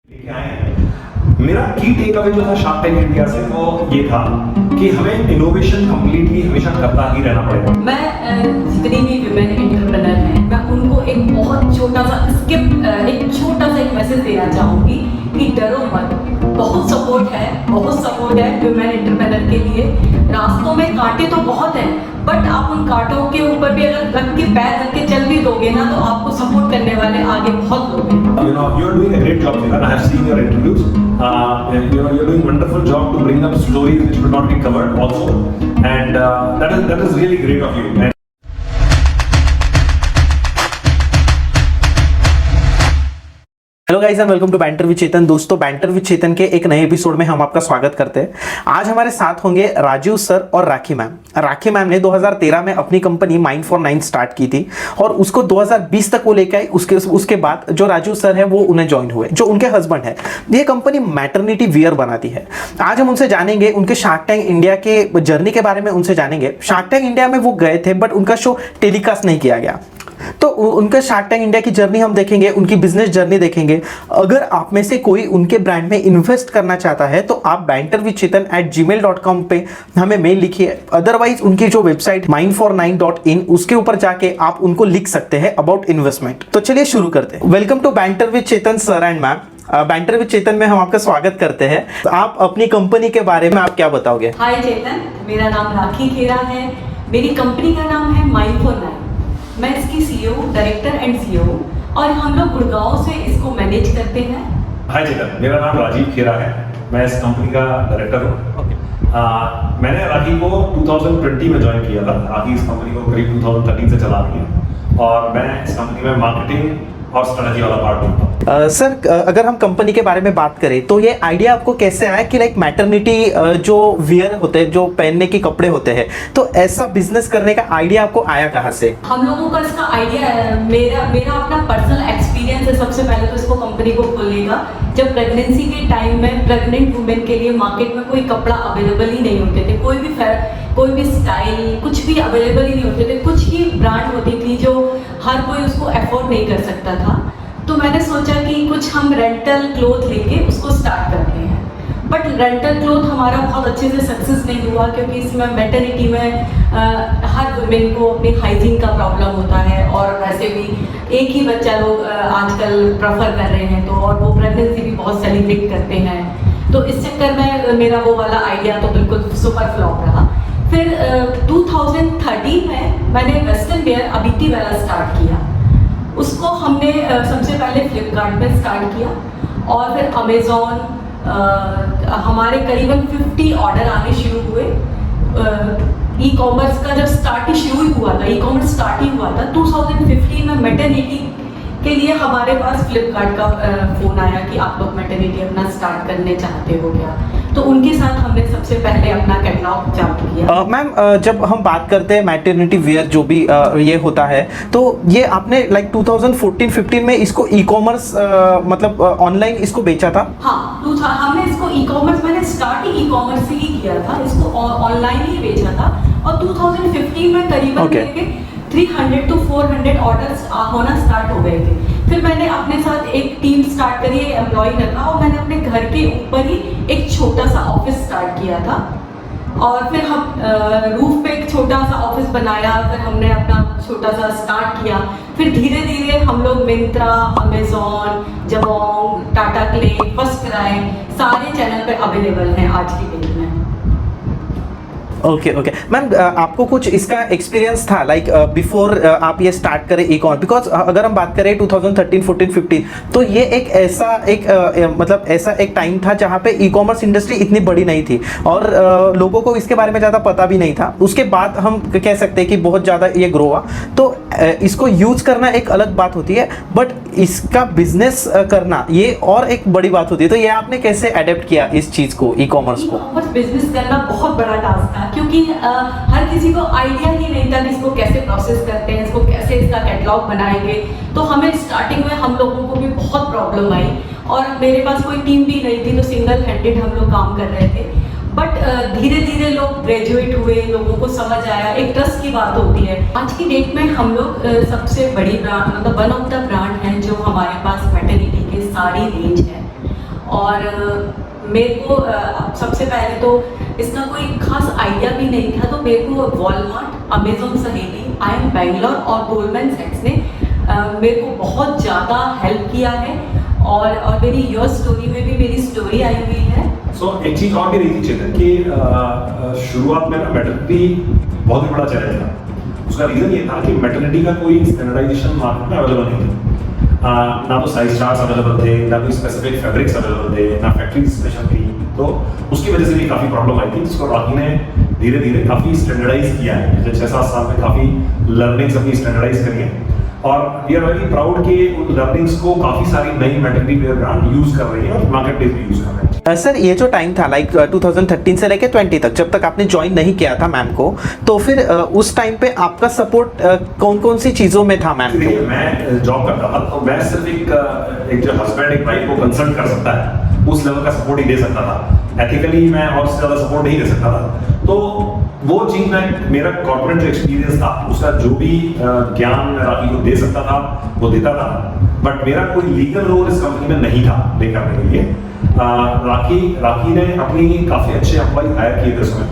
लेके आए हैं। मेरा की टेक अवे जो था शार्क टैंक इंडिया से वो ये था कि हमें इनोवेशन कंप्लीटली हमेशा करता ही रहना पड़ेगा। मैं जितनी भी विमेन एंटरप्रेन्योर हैं मैं उनको एक बहुत छोटा सा एक मैसेज देना चाहूँगी कि डरो मत। बहुत सपोर्ट है विमेन एंटरप्रेन्योर के लिए। रास्तों में कांटे तो बहुत हैं, बट आप उन कांटों के ऊपर भी अगर रख के पैर रख के चल भी दोगे ना तो आपको सपोर्ट करने वाले आगे बहुत लोग हैं। You know, you're doing a great job, Ketan. I have seen your interviews. You're doing a wonderful job to bring up stories which could not be covered also, and that is really great of you. And hello guys and welcome to banter with Chetan. दोस्तों, banter with चेतन के एक नए episode में हम आपका स्वागत करते हैं। आज हमारे साथ होंगे राजीव सर और राखी मैम। राखी मैम ने 2013 में अपनी company mind for nine start की थी और उसको 2020 तक वो लेके आई। उसके बाद जो राजीव सर है वो उन्हें ज्वाइन हुए, जो उनके हस्बैंड है। ये कंपनी मैटरनिटी वियर बनाती है। आज हम उनसे जानेंगे उनके शार्क टैंक इंडिया के जर्नी के बारे में उनसे जानेंगे। शार्क टैंक इंडिया में वो गए थे बट उनका शो टेलीकास्ट नहीं किया गया, तो उनका शार्क टैंक इंडिया की जर्नी हम देखेंगे, उनकी बिजनेस जर्नी देखेंगे। अगर आप में से कोई उनके ब्रांड में इन्वेस्ट करना चाहता है तो आप banterwithchetan@gmail.com पे हमें मेल लिखिए। अदरवाइज उनकी जो वेबसाइट mind49.in उसके ऊपर जाके आप उनको लिख सकते हैं अबाउट इन्वेस्टमेंट। तो चलिए शुरू करते हैं। Welcome to banter with Chetan sir and ma'am. Banter with Chetan में हम आपका स्वागत करते हैं। आप अपनी कंपनी के बारे में आप क्या बताओगे? हाय चेतन, मेरा नाम राखी खेरा है। मेरी कंपनी का नाम है माइंड फॉर नाइन। मैं इसकी सीईओ, डायरेक्टर एंड सीईओ और हम लोग गुड़गांव से इसको मैनेज करते हैं। हाय चेतन, मेरा नाम राजीव खेरा है। मैं इस कंपनी का डायरेक्टर हूँ। मैंने राखी को 2020 में ज्वाइन किया था। राखी इस कंपनी को करीब 2013 से चला रही है और मैं इस कंपनी में मार्केटिंग और स्ट्रेटजी वाला पार्ट ढूंढता हूँ। सर, अगर हम कंपनी के बारे में बात करें तो ये आइडिया आपको कैसे आया कि लाइक मैटरनिटी जो वियर होते हैं, जो पहनने के कपड़े होते हैं, तो ऐसा बिजनेस करने का आइडिया आपको आया कहाँ से? हम लोगों का इसका आइडिया मेरा अपना पर्सनल एक्सपीरियंस है। सबसे पहले तो इसको कंपनी को खोलने का, जब प्रेगनेंसी के टाइम में प्रेग्नेंट वुमेन के लिए मार्केट में कोई कपड़ा अवेलेबल ही नहीं होते थे, कोई भी स्टाइल कुछ भी अवेलेबल ही नहीं होते थे। कुछ ही ब्रांड होती थी जो हर कोई उसको अफोर्ड नहीं कर सकता था। तो मैंने सोचा कि कुछ हम रेंटल क्लोथ लेके उसको स्टार्ट करते हैं। बट रेंटल क्लोथ हमारा बहुत अच्छे से सक्सेस नहीं हुआ क्योंकि इसमें मैटरनिटी में हर वुमेन को अपनी हाइजीन का प्रॉब्लम होता है और वैसे भी एक ही बच्चा लोग आजकल प्रेफर कर रहे हैं, तो और वो प्रेगनेंसी भी बहुत सेलिब्रेट करते हैं। तो इस चक्कर में मेरा वो वाला आइडिया तो बिल्कुल सुपर फ्लॉप रहा। फिर 2013 में मैंने वेस्टर्न वेयर अबिटी वाला स्टार्ट किया। उसको हमने सबसे पहले फ्लिपकार्ट पे स्टार्ट किया और फिर अमेज़ॉन, हमारे करीबन 50 ऑर्डर आने शुरू हुए। ई कॉमर्स का जब स्टार्ट ही शुरू हुआ था, ई कॉमर्स स्टार्ट ही हुआ था 2015 में। मैटरनिटी के लिए हमारे पास फ्लिपकार्ट का फ़ोन आया कि आप लोग मैटरनिटी अपना स्टार्ट करने चाहते हो क्या, तो उनके साथ हमने सबसे पहले अपना कैटलॉग चालू किया। मैम, जब हम बात करते हैं मैटरनिटी वियर जो भी ये होता है, तो ये आपने लाइक 2014-15 में इसको ई कॉमर्स मतलब ऑनलाइन इसको बेचा था? हाँ, हमने इसको ई कॉमर्स, मैंने स्टार्ट ही ई कॉमर्स से ही किया था, इसको ऑनलाइन ही बेचा था। और 2015 में करीबन 300 to 400 ऑर्डर्स होना स्टार्ट हो गए थे। फिर मैंने अपने साथ एक टीम स्टार्ट करी, एक एम्प्लॉय रखा और मैंने अपने घर के ऊपर ही एक छोटा सा ऑफिस स्टार्ट किया था। और फिर हम रूफ पे एक छोटा सा ऑफिस बनाया। फिर हमने अपना छोटा सा स्टार्ट किया। फिर धीरे धीरे हम लोग Myntra, Amazon, Jabong, Tata click, first cry सारे चैनल पे अवेलेबल हैं आज की डेट में। ओके मैम, आपको कुछ इसका एक्सपीरियंस था लाइक बिफोर आप ये स्टार्ट करें ई कॉमर्स? बिकॉज अगर हम बात करें 2013, 14, 15 तो ये एक ऐसा एक टाइम था जहाँ पे ई कॉमर्स इंडस्ट्री इतनी बड़ी नहीं थी और लोगों को इसके बारे में ज़्यादा पता भी नहीं था। उसके बाद हम कह सकते हैं कि बहुत ज़्यादा ये ग्रो हुआ। तो इसको यूज करना एक अलग बात होती है, बट इसका बिजनेस करना ये और एक बड़ी बात होती है। तो ये आपने कैसे अडेप्ट किया इस चीज़ को, ई कॉमर्स को? बिजनेस करना बहुत बड़ा टास्क था क्योंकि हर किसी को आइडिया ही नहीं था कि इसको कैसे प्रोसेस करते हैं, इसको कैसे इसका कैटलॉग बनाएंगे। तो हमें स्टार्टिंग में हम लोगों को भी बहुत प्रॉब्लम आई और मेरे पास कोई टीम भी नहीं थी, तो सिंगल हैंडेड हम लोग काम कर रहे थे। बट धीरे धीरे लोग ग्रेजुएट हुए, लोगों को समझ आया, एक ट्रस्ट की बात होती है। आज की डेट में हम लोग सबसे बड़ी ब्रांड, मतलब वन ऑफ द ब्रांड हैं जो हमारे पास मैटरनिटी की सारी रेंज है। और मेरे को सबसे पहले तो इसका कोई खास आइडिया भी नहीं था, तो मेरे को वॉलमार्ट, अमेजोन सहेली, IIM बैंगलोर और गोल्डमैन सैक्स ने मेरे को बहुत ज़्यादा हेल्प किया है। और मेरी योर स्टोरी में भी मेरी स्टोरी आई हुई है। एक चीज और भी रही थी चेतन कि शुरुआत में ना मैटरनिटी बहुत ही बड़ा चैलेंज था। उसका रीजन ये था कि मैटरनिटी का कोई स्टैंडर्डाइजेशन मार्केट में अवेलेबल नहीं था। ना तो साइज चार्ट्स अवेलेबल थे, ना कोई स्पेसिफिक फैब्रिक्स अवेलेबल थे, ना फैक्ट्री स्पेशल थी। तो उसकी वजह से भी काफ़ी प्रॉब्लम आई थी, जिसको रॉकी ने धीरे धीरे काफ़ी स्टैंडर्डाइज किया है। पिछले 6-7 साल में काफ़ी लर्निंग्स अपनी स्टैंडर्डाइज करी है और वी आर वेरी प्राउड कि उन लर्निंग्स को काफ़ी सारी नई मैटरनिटी वेयर ब्रांड यूज कर रही है और मार्केट प्लेस भी यूज कर रहे हैं। सर ये जो टाइम था लाइक 2013 से लेके 20 तक, जब तक आपने ज्वाइन नहीं किया था मैम को, तो फिर उस टाइम पे आपका सपोर्ट कौन कौन सी चीजों में था मैम को? मैं जॉब करता था तो मैं सिर्फ एक जो हस्बैंड एक वाइफ को कंसल्ट कर सकता है उस लेवल का सपोर्ट ही दे सकता था। एथिकली मैं और से ज़्यादा सपोर्ट नहीं दे सकता था। तो वो चीज़ मैं, मेरा कॉर्पोरेट जो एक्सपीरियंस था उसका जो भी ज्ञान मैं राखी को दे सकता था वो देता था, बट मेरा कोई लीगल रोल इस कंपनी में नहीं था प्ले करने के लिए। राखी ने अपनी काफ़ी अच्छे एम्प्लॉय हायर किए थे उसमें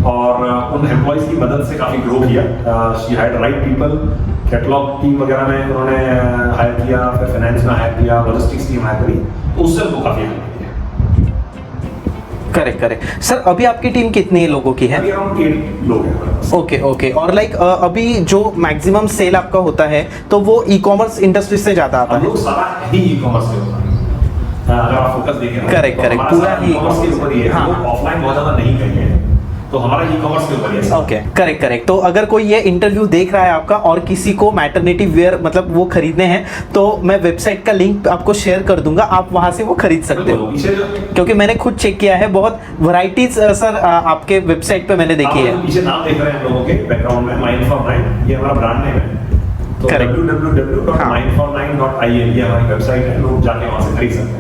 और उन एम्प्लॉयज़ की मदद से काफ़ी ग्रो किया। She hired right people, catalogue team वगैरह में उन्होंने हायर किया, फिर फाइनेंस में हायर किया, लॉजिस्टिक्स टीम हायर करी, तो उससे उनको काफ़ी हेल्प मिली है। करेक्ट सर, अभी आपकी टीम कितने लोगों की है? अभी अराउंड 8 लोग हैं। ओके और लाइक अभी जो मैक्सिमम सेल आपका होता है तो वो ई कॉमर्स इंडस्ट्री से ज़्यादा आता हम है? लोग सारा ही ई कॉमर्स से होता है। अगर आप फोकस देखें ना, करेक्ट पूरा ई कॉमर्स के ऊपर ही है। हम लोग ऑफलाइन बहुत ज़्यादा नहीं करेंगे, तो हमारा ई कॉमर्स के ऊपर ही है। Okay correct. तो अगर कोई ये इंटरव्यू देख रहा है आपका और किसी को मैटरनिटी वेयर मतलब वो खरीदने हैं, तो मैं वेबसाइट का लिंक आपको शेयर कर दूंगा, आप वहां से वो खरीद सकते हो, क्योंकि मैंने खुद चेक किया है। बहुत वैरायटीज सर आपके वेबसाइट पे मैंने देखी है। पीछे नाम देख रहे हैं हम लोगों के बैकग्राउंड में, माइंड फॉर नाइन, ये हमारा ब्रांड नेम है। तो www.mindfor9.in ये हमारी वेबसाइट है, लोग जाके वहां से खरीद सकते हैं।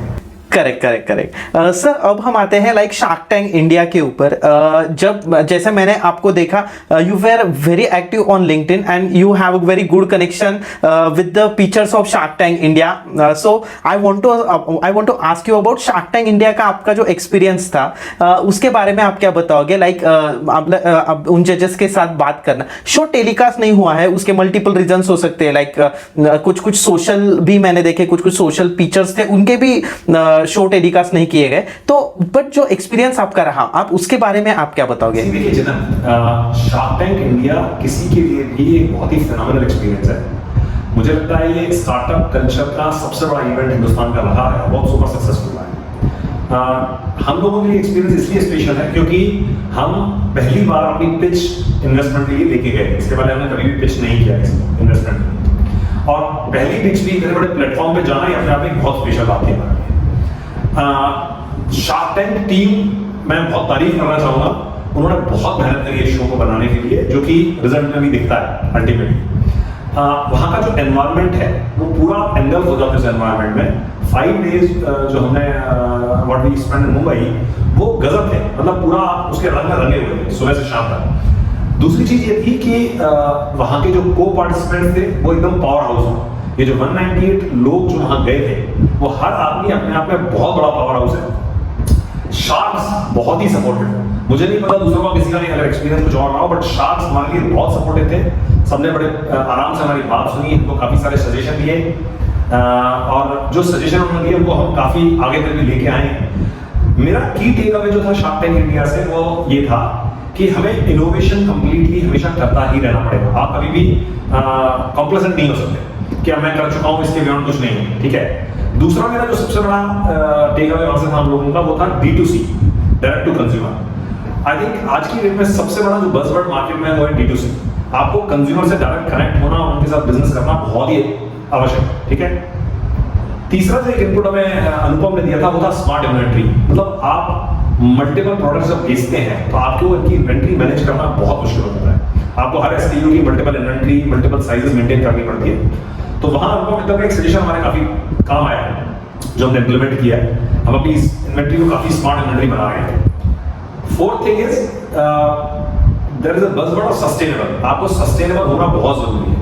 करेक्ट सर, अब हम आते हैं लाइक शार्क टैंक इंडिया के ऊपर। जब जैसे मैंने आपको देखा, you were very active on LinkedIn and you have a very good connection with the pictures of Shark Tank India. So I want to ask you about Shark Tank India का आपका जो एक्सपीरियंस था, उसके बारे में आप क्या बताओगे? लाइक उन जजेस के साथ बात करना, शो टेलीकास्ट नहीं हुआ है, उसके मल्टीपल रीजंस हो सकते हैं। लाइक कुछ सोशल भी मैंने देखे, कुछ सोशल फीचर्स थे, उनके भी शो टेलीकास्ट नहीं किए गए। तो बट जो एक्सपीरियंस आपका रहा, आप उसके बारे में आप क्या बताओगे? देखिए जितना शार्क टैंक इंडिया किसी के लिए भी एक बहुत ही फिनोमिनल एक्सपीरियंस है। मुझे लगता है ये स्टार्टअप कल्चर का सबसे बड़ा इवेंट हिंदुस्तान का रहा है, बहुत सुपर सक्सेसफुल रहा है। हम लोगों के लिए एक्सपीरियंस इसलिए स्पेशल है क्योंकि हम पहली बार अपनी पिच इन्वेस्टमेंट के लिए लेके गए। इसके पहले हमने कभी भी पिच नहीं किया इन्वेस्टमेंट, और पहली पिच भी इतने बड़े प्लेटफॉर्म पे जाना ही अपने आप में बहुत स्पेशल बात है। शार्क टैंक टीम मैं बहुत तारीफ करना चाहूंगा, उन्होंने बहुत मेहनत करी है शो को बनाने के लिए, जो कि रिजल्ट में भी दिखता है अल्टीमेटली। वहाँ का जो एनवायरनमेंट है वो पूरा एंगल हो जाता है। उस एनवायरनमेंट में 5 डेज जो हमने what we spend in Mumbai, वो गजब थे, मतलब पूरा उसके रंग में रंगे हुए थे सुबह से शाम तक। दूसरी चीज ये थी कि वहाँ के जो को पार्टिसिपेंट थे वो एकदम पावर हाउस थे। ये जो 198 लोग जो वहां गए थे, वो हर आदमी अपने आप में बहुत बड़ा पावर हाउस है। शार्क्स बहुत ही सपोर्टिव, मुझे नहीं पता दूसरों का किसी का नहीं अगर एक्सपीरियंस कुछ और रहा हो, बट शार्क्स हमारे लिए बहुत सपोर्टिव थे। सबने बड़े आराम से हमारी बात सुनी, हमको काफी सारे सजेशन दिए, और जो सजेशन उन्होंने दिए उनको हम काफी आगे तक भी लेके आए। मेरा की टेक अवे जो था शार्क टैंक इंडिया से वो ये था कि हमें इनोवेशन कंप्लीटली हमेशा करता ही रहना पड़ेगा। आप कभी भी कॉम्प्लेसेंट नहीं हो सकते कि मैं कर चुका हूं, इसके बियॉन्ड कुछ नहीं है, ठीक है। दूसरा मेरा जो सबसे बड़ा टेक अवे वहां से हम लोगों का वो था D2C, direct to consumer. I think आज की डेट में सबसे बड़ा जो बज़वर्ड मार्केट में है वो है D2C। आपको कंज्यूमर से डायरेक्ट कनेक्ट होना, उनके साथ बिजनेस करना बहुत ही आवश्यक है, ठीक है। तीसरा जो एक इनपुट हमें अनुपम ने दिया था वो था स्मार्ट इन्वेंट्री। मतलब आप मल्टीपल प्रोडक्ट्स जब बेचते हैं तो आपको इनकी इन्वेंट्री मैनेज करना बहुत मुश्किल होता है। आपको हर SKU की multiple inventory, multiple sizes maintain करनी पड़ती है। तो वहां अनुपम का एक सजेशन हमारे काफी काम आया है, जो हमने इम्प्लीमेंट किया है। हम अपनी इन्वेंट्री को काफी स्मार्ट इन्वेंट्री बना रहे हैं। Fourth thing is there is a buzzword of sustainable. आपको सस्टेनेबल होना बहुत जरूरी है।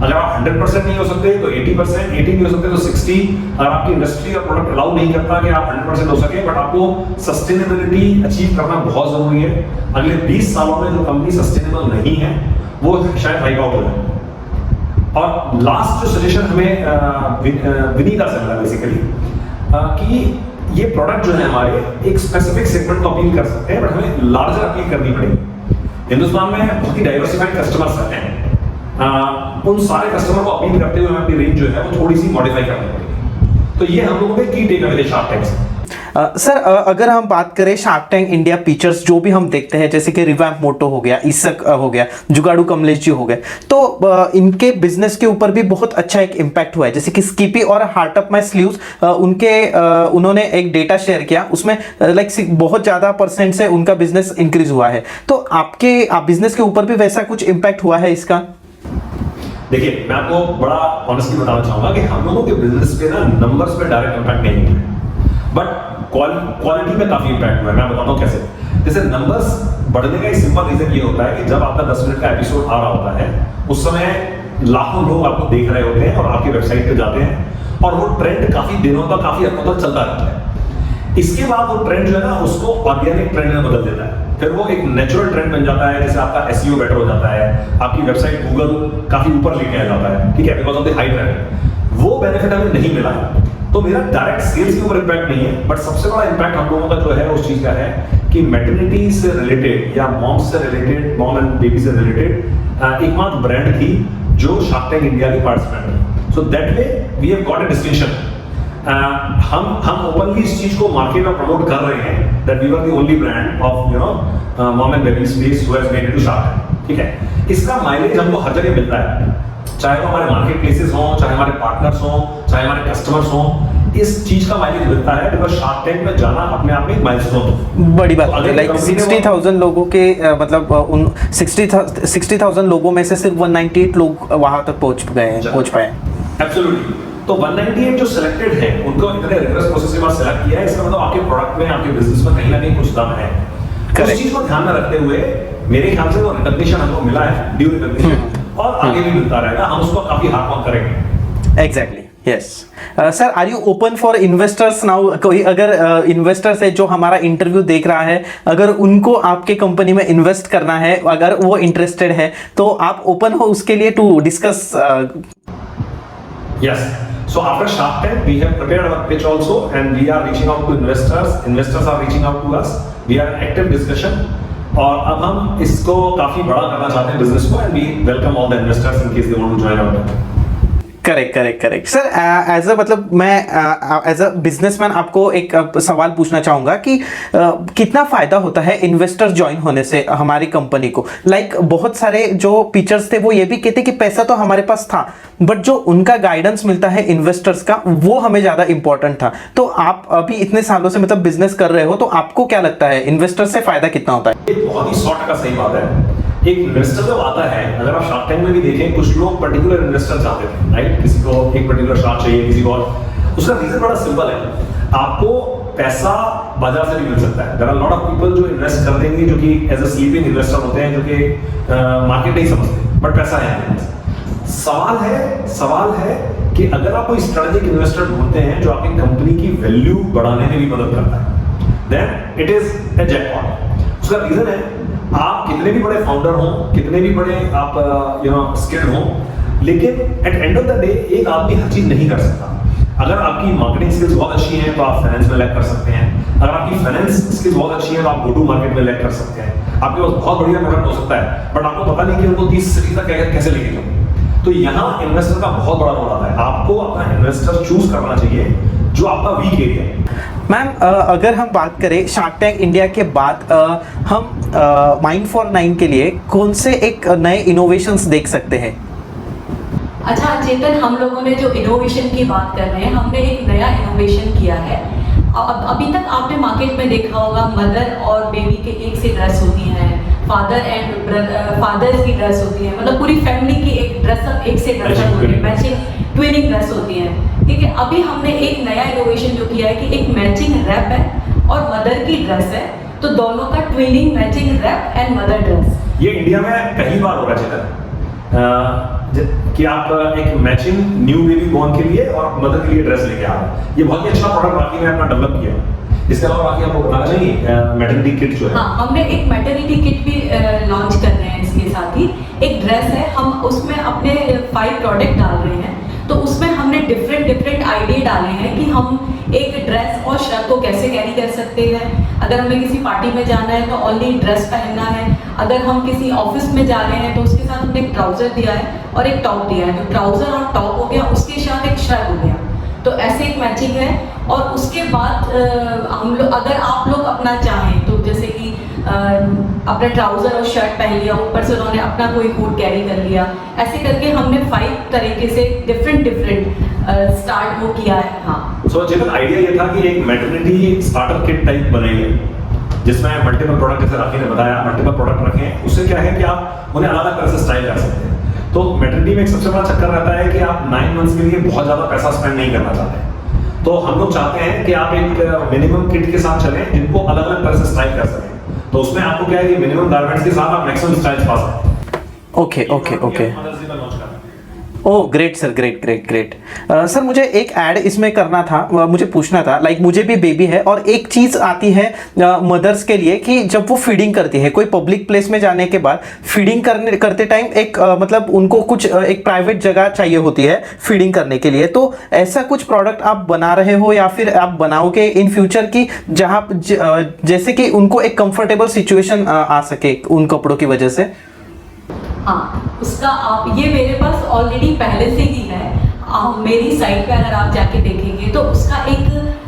अगर आप 100% नहीं हो सकते तो 80%, 80 नहीं हो सकते तो 60। अगर आपकी इंडस्ट्री और प्रोडक्ट अलाउ नहीं करता कि आप 100% हो सके, बट आपको सस्टेनेबिलिटी अचीव करना बहुत जरूरी है। अगले 20 सालों में जो कंपनी सस्टेनेबल नहीं है वो शायद वाइप आउट हो जाए। और लास्ट जो सजेशन हमें विनीता से मिला बेसिकली कि ये प्रोडक्ट जो है हमारे एक स्पेसिफिक सेगमेंट को अपील कर सकते हैं, बट हमें लार्जर अपील करनी पड़ेगी। हिंदुस्तान में बहुत ही डाइवर्सिफाइड कस्टमर्स हैं, उन सारे कस्टमर को अपील करते हुए हमें अपनी रेंज जो है वो थोड़ी सी मॉडिफाई करनी पड़ेगी। तो ये हम लोगों के की टेक अवे शार्क टैंक से। सर अगर हम बात करें शार्क टैंक इंडिया पिक्चर्स जो भी हम देखते हैं, जैसे कि रिवैम्प मोटो हो गया, इसक हो गया, जुगाड़ू कमलेश जी हो गए, तो इनके बिजनेस के ऊपर भी बहुत अच्छा एक इम्पैक्ट हुआ है। जैसे कि स्कीपी और हार्ट अप माई स्लीव्स उन्होंने एक डेटा शेयर किया, उसमें लाइक बहुत ज़्यादा % से उनका बिजनेस इंक्रीज हुआ है। तो आपके बिजनेस के ऊपर भी वैसा कुछ इम्पैक्ट हुआ है इसका? देखिए, मैं आपको बड़ा ऑनेस्टली बताना चाहूंगा कि हम लोगों के बिजनेस पे ना नंबर्स पे डायरेक्ट इम्पैक्ट नहीं हुआ है, बट क्वालिटी में काफी इम्पैक्ट हुआ है। मैं बताता हूँ कैसे। जैसे नंबर्स बढ़ने का एक सिंपल रीजन ये होता है कि जब आपका 10 मिनट का एपिसोड आ रहा होता है, उस समय लाखों लोग आपको देख रहे होते हैं और आपकी वेबसाइट पे जाते हैं, और वो ट्रेंड काफी दिनों तक, काफी हफ्तों तक चलता रहता है। इसके बाद वो ट्रेंड जो है ना उसको ऑर्गेनिक ट्रेंड में बदल देता है, फिर वो एक नेचुरल ट्रेंड बन जाता है। जैसे आपका एसईओ बेटर हो जाता है, आपकी वेबसाइट गूगल काफी ऊपर लेके आ जाता है, ठीक है, because of the high trend. वो बेनिफिट हमें नहीं मिला है, तो मेरा डायरेक्ट सेल्स के ऊपर इम्पैक्ट नहीं है, बट सबसे बड़ा इम्पैक्ट हम लोगों का जो है उस चीज का है कि मैटरनिटी से रिलेटेड या मॉम से रिलेटेड, मॉम एंड बेबी से रिलेटेड एकमात्र ब्रांड थी जो शार्क टैंक इंडिया की पार्टिसिपेंट है। So that way we have got a distinction. हम ओपनली इस चीज को मार्केट में प्रमोट कर रहे हैं that we were the only brand of mom and baby space who has made it to Shark Tank, ठीक है। इसका माइलेज हमको हर जगह मिलता है, चाहे वो हमारे मार्केट प्लेसेस हों, चाहे हमारे पार्टनर्स हों, चाहे हमारे कस्टमर्स हों, इस चीज का माइलेज मिलता है बिकॉज शार्क टैंक में जाना अपने आप में एक माइलस्टोन है। बड़ी बात है। लाइक 60,000 लोगों के मतलब उन 60,000 लोगों में से सिर्फ 198 लोग वहां तक पहुंच पाए। एब्सोल्युटली। तो 198 जो सिलेक्टेड है उनको इतने रिगरस प्रोसेस के बाद सेलेक्ट किया है, इसका मतलब आपके प्रोडक्ट में, आपके बिजनेस में कहीं ना कहीं कुछ दम है। उस चीज को ध्यान में रखते हुए मेरे ख्याल से वो रिकॉग्निशन हमको मिला है, ड्यू रिकॉग्निशन, और आगे भी मिलता रहेगा। हम उसको काफी हार्ड वर्क करेंगे। Exactly, yes. Sir, are you open for investors now? कोई अगर इन्वेस्टर्स है जो हमारा इंटरव्यू देख रहा है, अगर उनको आपके कंपनी में इन्वेस्ट करना है, अगर वो इंटरेस्टेड है, तो आप ओपन हो उसके लिए to discuss? Yes. So after Shark Tank, we have prepared our pitch also, and we are reaching out to investors. Investors are reaching out to us. We are in active discussion. और अब हम इसको काफी बड़ा करना चाहते हैं business को, and we welcome all the investors in case they want to join our team. Correct sir. As a मतलब मैं एज अ बिजनेसमैन आपको एक सवाल पूछना चाहूँगा कि कितना फ़ायदा होता है इन्वेस्टर ज्वाइन होने से हमारी कंपनी को? लाइक बहुत सारे जो पिक्चर्स थे वो ये भी कहते कि पैसा तो हमारे पास था, बट जो उनका गाइडेंस मिलता है इन्वेस्टर्स का, वो हमें ज़्यादा इंपॉर्टेंट था। तो आप अभी इतने सालों से मतलब बिजनेस कर रहे हो, तो आपको क्या लगता है इन्वेस्टर से फ़ायदा कितना होता है? बहुत ही 100% सही बात है। एक इन्वेस्टर जब आता है, अगर आप शार्क टैंक में भी देखें, कुछ लोग पर्टिकुलर इन्वेस्टर चाहते थे, राइट? किसी को एक पर्टिकुलर शार्क चाहिए, किसी को और। उसका रीजन बड़ा सिंपल है, आपको पैसा बाजार से भी मिल सकता है। There are lot of people जो इन्वेस्ट कर देंगे, जो कि एज अ स्लीपिंग इन्वेस्टर होते हैं, जो कि मार्केट नहीं समझते, बट पैसा है। सवाल है कि अगर आप कोई स्ट्रेटेजिक इन्वेस्टर ढूंढते हैं जो आपकी कंपनी की वैल्यू बढ़ाने में भी मदद करता है, then it is a jackpot. उसका रीजन है, आप कितने भी बड़े फाउंडर हों, कितने भी बड़े आप स्किल्ड हों, लेकिन at end of the day एक आदमी हर चीज नहीं कर सकता। अगर आपकी मार्केटिंग स्किल्स बहुत अच्छी हैं तो आप फाइनेंस में लैग कर सकते हैं। अगर आपकी फाइनेंस स्किल्स बहुत अच्छी हैं तो आप गो टू मार्केट में लैग कर सकते हैं। आपके पास बहुत बढ़िया प्रोडक्ट हो सकता है, बट आपको पता नहीं कि उनको 30 सिटी तक कैसे लेके जाओ। तो यहाँ इन्वेस्टर का बहुत बड़ा रोल आता है। आपको अपना इन्वेस्टर चूज करना चाहिए जो आपका वीक एरिया है। मैम, अगर हम बात करें शार्क टैंक इंडिया के बाद हम माइंड फॉर 9 के लिए कौन से एक नए इनोवेशंस देख सकते हैं? अच्छा चेतन, हम लोगों ने जो इनोवेशन की बात कर रहे हैं, हमने एक नया इनोवेशन किया है। अभी तक आपने मार्केट में देखा होगा, मदर और बेबी के एक से ड्रेस होती हैं, फादर्स की ड्रेस होती है, मतलब पूरी फैमिली की एक ड्रेसअप एक से ड्रेसअप होती है, मैचिंग ट्विनिंग ड्रेस होती है, ठीक है। अभी हमने एक नया इनोवेशन जो किया है कि एक मैचिंग रैप है और मदर की ड्रेस है, तो दोनों का twinning matching wrap and mother dress. ये इंडिया में पहली बार हो रहा है। कि आप एक मैचिंग न्यू बेबी बॉर्न के लिए और मदर के लिए ड्रेस लेके आ रहे हैं। ये बहुत ही अच्छा प्रोडक्ट राखी ने अपना डेवलप किया। इसके अलावा राखी आपको बताना चाहिए मैटरनिटी किट जो है, हाँ, हमने एक मैटरनिटी किट भी लॉन्च कर रहे हैं। इसके साथ ही एक ड्रेस है, हम उसमें अपने 5 प्रोडक्ट डाल रहे हैं। तो उसमें हमने डिफरेंट आइडिया डाले हैं कि हम एक ड्रेस और शर्ट को कैसे कैरी कर सकते हैं। अगर हमें किसी पार्टी में जाना है तो ओनली ड्रेस पहनना है। अगर हम किसी ऑफिस में जा रहे हैं तो उसके साथ हमने एक ट्राउजर दिया है और एक टॉप दिया है। तो ट्राउजर और टॉप हो गया, उसके साथ एक शर्ट हो गया। तो ऐसे एक मैचिंग है। और उसके बाद हम लोग, अगर आप लोग अपना चाहें तो जैसे कि अपना ट्राउजर और शर्ट पहन लिया, ऊपर से उन्होंने अपना कोई कोट कैरी कर लिया, ऐसे करके हमने 5 तरीके से डिफरेंट स्टार्ट वो किया है। हाँ, सो चेतन, आइडिया ये था कि एक मैटरनिटी स्टार्टर किट टाइप बनाएंगे जिसमें मल्टीपल प्रोडक्ट, जैसे राखी ने बताया, मल्टीपल प्रोडक्ट रखें। उससे क्या है कि आप उन्हें अलग अलग तरह से स्टाइल कर सकते हैं। तो मैटरनिटी में एक सबसे बड़ा चक्कर रहता है कि आप 9 मंथ्स के लिए बहुत ज्यादा पैसा स्पेंड नहीं करना चाहते। तो हम लोग चाहते हैं कि आप एक मिनिमम किट के साथ चलें जिनको अलग अलग तरह से स्टाइल कर सकें। तो उसमें आपको क्या है कि मिनिमम गारमेंट्स के साथ आप मैक्सिमम स्टाइल्स पा सकते हैं। Okay. Oh great sir, great. Sir मुझे एक ऐड इसमें करना था, मुझे पूछना था, लाइक मुझे भी बेबी है और एक चीज़ आती है मदर्स के लिए कि जब वो फीडिंग करती है कोई पब्लिक प्लेस में जाने के बाद, फीडिंग करते टाइम एक मतलब उनको कुछ एक प्राइवेट जगह चाहिए होती है फीडिंग करने के लिए। तो ऐसा कुछ प्रोडक्ट आप बना रहे हो या फिर आप बनाओगे इन फ्यूचर की जहाँ जैसे कि उनको एक कंफर्टेबल सिचुएशन आ सके उन कपड़ों की वजह से? हाँ, उसका आप, ये मेरे पास ऑलरेडी पहले से ही है। मेरी साइट पे अगर आप जाके देखेंगे तो उसका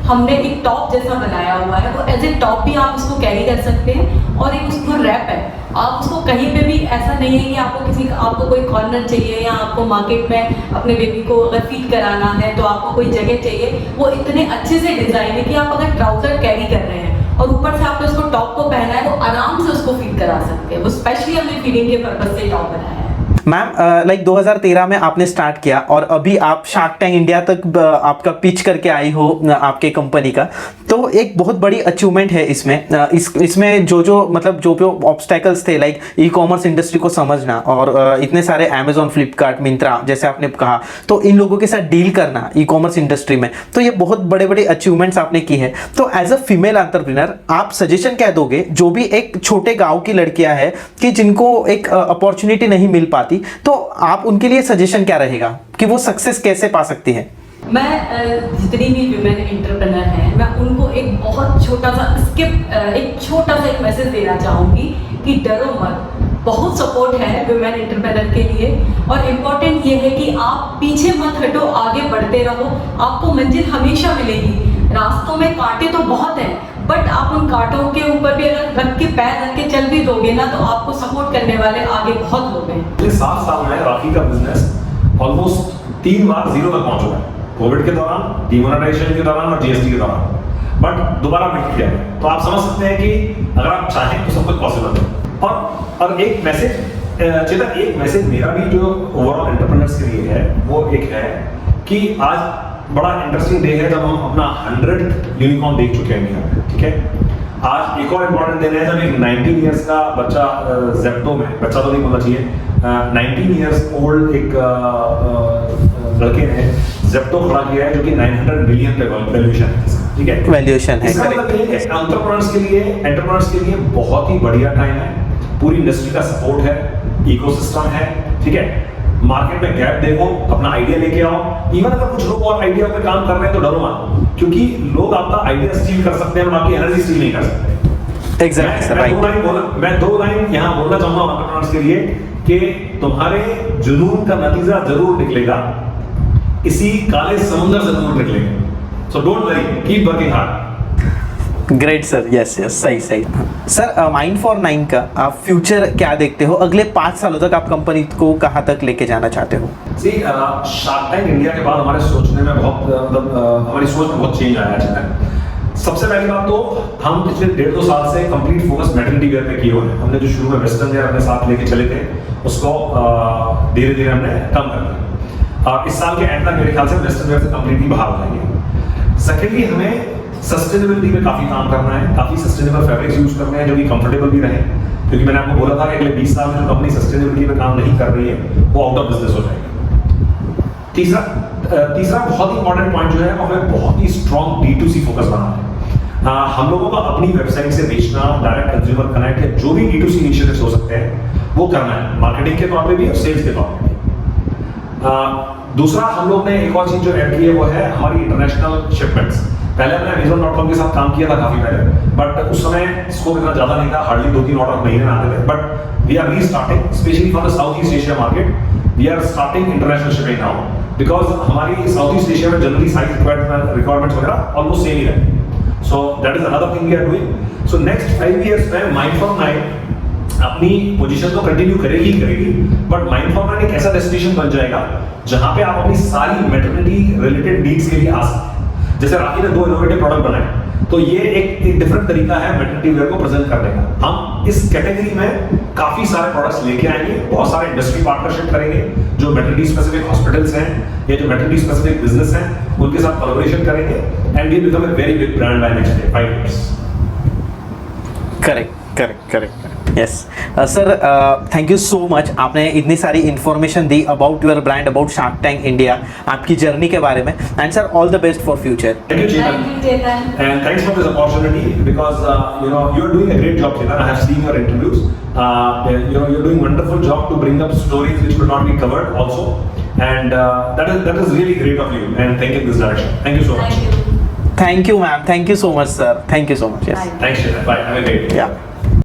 हमने एक टॉप जैसा बनाया हुआ है। वो एज ए टॉप भी आप उसको कैरी कर सकते हैं और एक उसको रैप है। आप उसको कहीं पे भी, ऐसा नहीं है कि आपको कोई कॉर्नर चाहिए या आपको मार्केट में अपने बेबी को अगर फीड कराना है तो आपको कोई जगह चाहिए। वो इतने अच्छे से डिजाइन है कि आप अगर ट्राउजर कैरी कर रहे हैं और ऊपर से आपने उसको टॉप को पहना है, वो आराम से उसको फीड करा सकते हैं। वो स्पेशली हमने फीडिंग के पर्पज से टॉप बनाया है। मैम लाइक 2013 में आपने स्टार्ट किया और अभी आप शार्क टैंक इंडिया तक आपका पिच करके आई हो आपके कंपनी का, तो एक बहुत बड़ी अचीवमेंट है इसमें। इसमें जो मतलब जो ऑब्स्टेकल्स थे, लाइक ई कॉमर्स इंडस्ट्री को समझना और इतने सारे अमेजोन, फ्लिपकार्ट, मिंत्रा जैसे आपने कहा, तो इन लोगों के साथ डील करना ई कॉमर्स इंडस्ट्री में, तो ये बहुत बड़े अचीवमेंट्स आपने की है। तो एज अ फीमेल एंटरप्रेन्योर आप सजेशन क्या दोगे जो भी एक छोटे गाँव की लड़कियां हैं कि जिनको एक अपॉर्चुनिटी नहीं मिल पाती, तो आप उनके लिए सजेशन क्या रहेगा कि वो सक्सेस कैसे पा सकती है? मैं जितनी भी विमेन एंटरप्रेन्योर हैं, मैं उनको एक बहुत छोटा सा एक मैसेज देना चाहूँगी कि डरो मत। बहुत सपोर्ट है विमेन एंटरप्रेन्योर के लिए और इम्पोर्टेंट ये है कि आप पीछे मत हटो, आगे बढ़ते रहो। आपको मंजिल हमेशा मिलेगी। रास्तों में कांटे तो बहुत हैं, बट आप उन कांटों के ऊपर भी अगर रख के पैर रख के चल भी दोगे ना, तो आपको सपोर्ट करने वाले आगे बहुत लोग हैं। पिछले 7 साल में राखी का बिजनेस ऑलमोस्ट 3 बार जीरो तक पहुंच चुका है। कोविड के दौरान, डिमोनेटाइजेशन के दौरान और जीएसटी के दौरान, बट दोबारा मिट गया। तो आप समझ सकते हैं कि अगर आप चाहें तो सब कुछ पॉसिबल है। और एक मैसेज चेतन, एक मैसेज मेरा भी जो ओवरऑल एंटरप्रेन्योर्स के लिए है, वो एक है कि आज बड़ा इंटरेस्टिंग डे है जब हम अपना 100th यूनिकॉर्न देख चुके हैं इंडिया में। ठीक है, आज एक और इम्पोर्टेंट दिन है जब एक 19 इयर्स का बच्चा जेप्टो में, बच्चा तो नहीं बोलना चाहिए, 19 इयर्स ओल्ड एक लड़के ने जेप्टो खड़ा किया है जो कि 900 मिलियन पे वैल्यूएशन है। ठीक है, वैल्यूएशन है। इसका मतलब ये है एंटरप्रेन्योर्स के लिए बहुत ही बढ़िया टाइम है। पूरी इंडस्ट्री का सपोर्ट है, इकोसिस्टम है। ठीक है, मार्केट में गैप देखो, अपना आइडिया लेके आओ। इवन अगर कुछ लोग और आइडिया पे काम कर रहे हैं तो डरो मत, क्योंकि लोग आपका आइडिया स्टील कर सकते हैं, बाकी एनर्जी स्टील नहीं कर सकते। Exactly sir, right. मैं 2 लाइन यहाँ बोलना चाहूंगा एंटरप्रेन्योर्स के लिए कि तुम्हारे जुनून का नतीजा जरूर निकलेगा, इसी काले समुद्र से दूर निकलेगा। So don't worry, keep working hard. Great sir, yes सही सर। माइंड फॉर 9 का आप फ्यूचर क्या देखते हो? अगले 5 सालों तक आप कंपनी को कहाँ तक लेके जाना चाहते हो? शार्क टैंक इंडिया के बाद हमारे सोचने में हमारी सोच में बहुत चेंज आया है। सबसे पहली बात तो हम पिछले 1.5-2 साल से कंप्लीट फोकस मैटरनिटी वेयर पे किए हुए हैं। हमने जो शुरू में वेस्टर्न वेयर अपने साथ लेके चले थे, उसको धीरे धीरे हमने कम कर दिया। इस साल के एंड तक मेरे ख्याल से वेस्टर्न वेयर से कंप्लीटली बाहर हो जाएंगे। सेकेंडली, हमें सस्टेनेबिलिटी में काफी काम करना है, काफी सस्टेनेबल फैब्रिक्स यूज करने हैं जो कि कंफर्टेबल भी रहे, क्योंकि मैंने आपको बोला था कि अगले 20 साल में जो कंपनी सस्टेनेबिलिटी पे काम नहीं कर रही है वो आउट ऑफ बिजनेस हो जाएगी। तीसरा बहुत ही इंपॉर्टेंट पॉइंट जो है हमें बहुत ही स्ट्रॉन्ग D2C फोकस बनाना है। हम लोगों को अपनी वेबसाइट से बेचना, डायरेक्ट कंज्यूमर कनेक्ट या जो भी D2C इनिशिएटिव्स हो सकते हैं वो करना है, मार्केटिंग के तौर पे भी और सेल्स के तौर पे भी। दूसरा हम लोग ने एक और चीज जो ऐड की है वो है हमारी इंटरनेशनल शिपमेंट्स। पहले हमने Amazon.com के साथ काम किया था काफी पहले, बट उस समय स्कोप इतना ज्यादा नहीं था, हार्डली 2-3 ऑर्डर महीने में आते थे। But we are restarting specially for the South East Asia market, we are starting international shipping now, because हमारी साउथ ईस्ट एशिया में जनरली साइज रिक्वायरमेंट्स वगैरह ऑलमोस्ट सेम ही रहती। So that is another thing we are doing. So next 5 years में Mindform9 अपनी position तो continue करेगी, but Mindform9 एक ऐसा डेस्टिनेशन बन जाएगा जहां पे आप अपनी सारी मैटरनिटी रिलेटेड नीड्स के लिए आ सकते हैं। जैसे राखी ने 2 इनोवेटिव प्रोडक्ट बनाए, तो ये एक डिफरेंट तरीका है मैटरनिटी वेयर को प्रेजेंट करने का। हम इस कैटेगरी में काफी सारे प्रोडक्ट्स लेके आएंगे, बहुत सारे इंडस्ट्री पार्टनरशिप करेंगे, जो मैटरनिटी स्पेसिफिक हॉस्पिटल्स हैं या जो मैटरनिटी स्पेसिफिक बिजनेस हैं उनके साथ कोलैबोरेशन करेंगे and we become a very big brand by next 5 years। Correct yes sir, thank you so much. आपने इतनी सारी इन्फॉर्मेशन दी about your brand, about Shark Tank India, आपकी जर्नी के बारे में। And sir, all the best for future. Thank you, Chetan. And thanks for this opportunity because you're doing a great job, Chetan. I have seen your interviews. You're doing wonderful job to bring up stories which could not be covered also, and that is really great of you. And think in this direction. Thank you so much. Thank you. Thank you ma'am, thank you so much sir, thank you so much. Yes, Bye. Thanks, Chetan. Bye. Have a great day. या